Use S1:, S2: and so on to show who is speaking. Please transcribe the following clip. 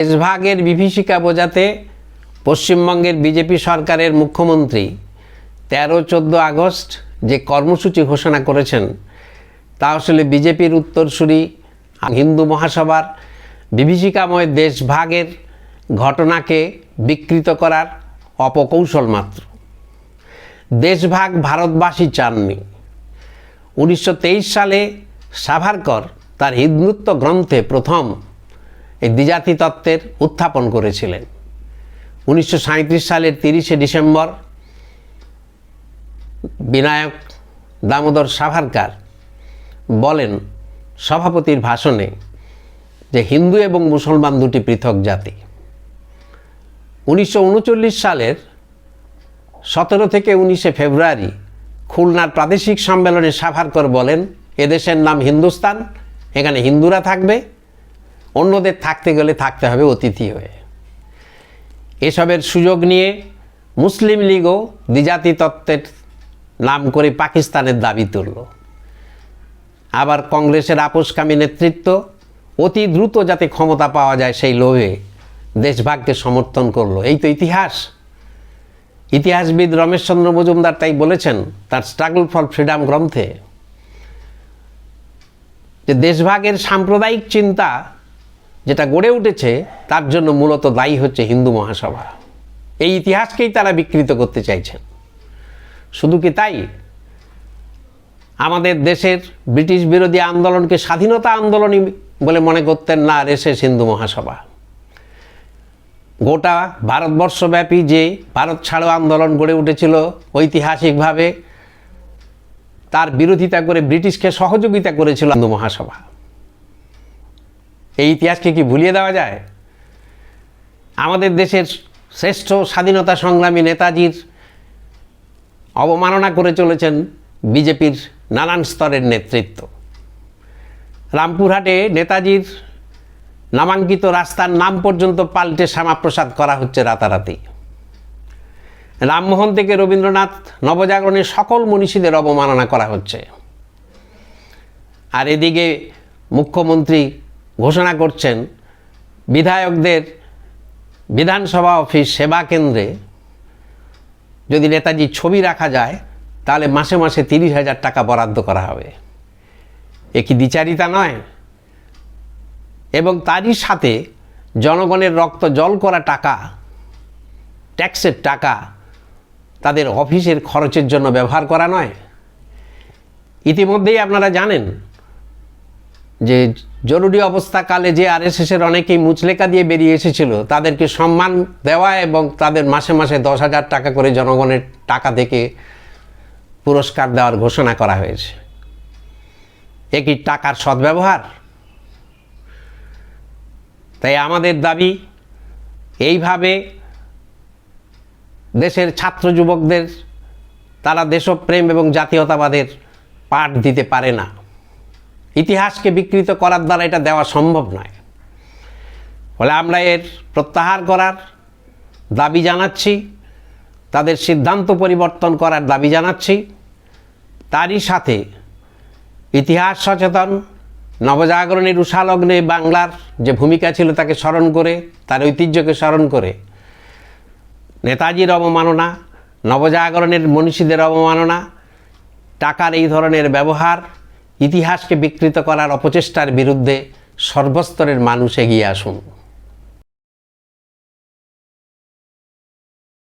S1: দেশভাগের বিভীষিকা বোঝাতে পশ্চিমবঙ্গের বিজেপি সরকারের মুখ্যমন্ত্রী 13-14 আগস্ট যে কর্মসূচি ঘোষণা করেছেন তা আসলে বিজেপির উত্তরসূরি হিন্দু মহাসভার বিভীষিকাময় দেশভাগের ঘটনাকে বিকৃত করার অপকৌশল মাত্র। দেশভাগ ভারতবাসী চাননি। 1923 সালে সাভারকর তার হিন্দুত্ব গ্রন্থে প্রথম এই দ্বিজাতি তত্ত্বের উত্থাপন করেছিলেন। 1937 সালের 30শে ডিসেম্বর বিনায়ক দামোদর সাভারকর বলেন সভাপতির ভাষণে যে হিন্দু এবং মুসলমান দুটি পৃথক জাতি। 1939 সালের 17 থেকে 19 ফেব্রুয়ারি খুলনার প্রাদেশিক সম্মেলনে সাভারকর বলেন এদেশের নাম হিন্দুস্তান, এখানে হিন্দুরা থাকবে, অন্যদের থাকতে গেলে থাকতে হবে অতিথি হয়ে। এসবের সুযোগ নিয়ে মুসলিম লীগও দ্বিজাতি তত্ত্বের নাম করে পাকিস্তানের দাবি তুলল। আবার কংগ্রেসের আপোষকামী নেতৃত্ব অতি দ্রুত যাতে ক্ষমতা পাওয়া যায় সেই লোভে দেশভাগকে সমর্থন করলো। এই তো ইতিহাস। ইতিহাসবিদ রমেশচন্দ্র মজুমদার তাই বলেছেন তার স্ট্রাগল ফর ফ্রিডম গ্রন্থে যে দেশভাগের সাম্প্রদায়িক চিন্তা যেটা গড়ে উঠেছে তার জন্য মূলত দায়ী হচ্ছে হিন্দু মহাসভা। এই ইতিহাসকেই তারা বিকৃত করতে চাইছেন। শুধু কি তাই, আমাদের দেশের ব্রিটিশ বিরোধী আন্দোলনকে স্বাধীনতা আন্দোলনই বলে মনে করতেন না আরএসএস হিন্দু মহাসভা। গোটা ভারতবর্ষব্যাপী যে ভারত ছাড়ো আন্দোলন গড়ে উঠেছিল ঐতিহাসিকভাবে তার বিরোধিতা করে ব্রিটিশকে সহযোগিতা করেছিল হিন্দু মহাসভা। এই ইতিহাসকে কি ভুলিয়ে দেওয়া যায়? আমাদের দেশের শ্রেষ্ঠ স্বাধীনতা সংগ্রামী নেতাজির অবমাননা করে চলেছেন বিজেপির নানান স্তরের নেতৃত্ব। রামপুরহাটে নেতাজির নামাঙ্কিত রাস্তার নাম পর্যন্ত পাল্টে শ্যামাপ্রসাদ করা হচ্ছে রাতারাতি। রামমোহন থেকে রবীন্দ্রনাথ নবজাগরণের সকল মনীষীদের অবমাননা করা হচ্ছে। আর এদিকে মুখ্যমন্ত্রী ঘোষণা করছেন বিধায়কদের বিধানসভা অফিস সেবা কেন্দ্রে যদি নেতাজির ছবি রাখা যায় তাহলে মাসে মাসে 30,000 টাকা বরাদ্দ করা হবে। এ কি দ্বিচারিতা নয়? এবং তারই সাথে জনগণের রক্ত জল করা টাকা, ট্যাক্সের টাকা তাদের অফিসের খরচের জন্য ব্যবহার করা নয়? ইতিমধ্যেই আপনারা জানেন যে জরুরি অবস্থাকালে যে আরএসএসের অনেকেই মুচলেকা দিয়ে বেরিয়ে এসেছিল তাদেরকে সম্মান দেওয়া এবং তাদের মাসে মাসে 10,000 টাকা করে জনগণের টাকা থেকে পুরস্কার দেওয়ার ঘোষণা করা হয়েছে। এ কি টাকার সদ্ব্যবহার? তাই আমাদের দাবি এইভাবে দেশের ছাত্র যুবকদের তারা দেশপ্রেম এবং জাতীয়তাবাদের পাঠ দিতে পারে না। ইতিহাসকে বিকৃত করার দ্বারা এটা দেওয়া সম্ভব নয়। ফলে আমরা এর প্রত্যাহার করার দাবি জানাচ্ছি, তাদের সিদ্ধান্ত পরিবর্তন করার দাবি জানাচ্ছি। তারই সাথে ইতিহাস সচেতন নবজাগরণের উষালগ্নে বাংলার যে ভূমিকা ছিল তাকে স্মরণ করে, তার ঐতিহ্যকে স্মরণ করে নেতাজির অবমাননা, নবজাগরণের মনীষীদের অবমাননা, টাকার এই ধরনের ব্যবহার, ইতিহাসকে বিকৃত করার অপচেষ্টার বিরুদ্ধে সর্বস্তরের মানুষ এগিয়ে আসুন।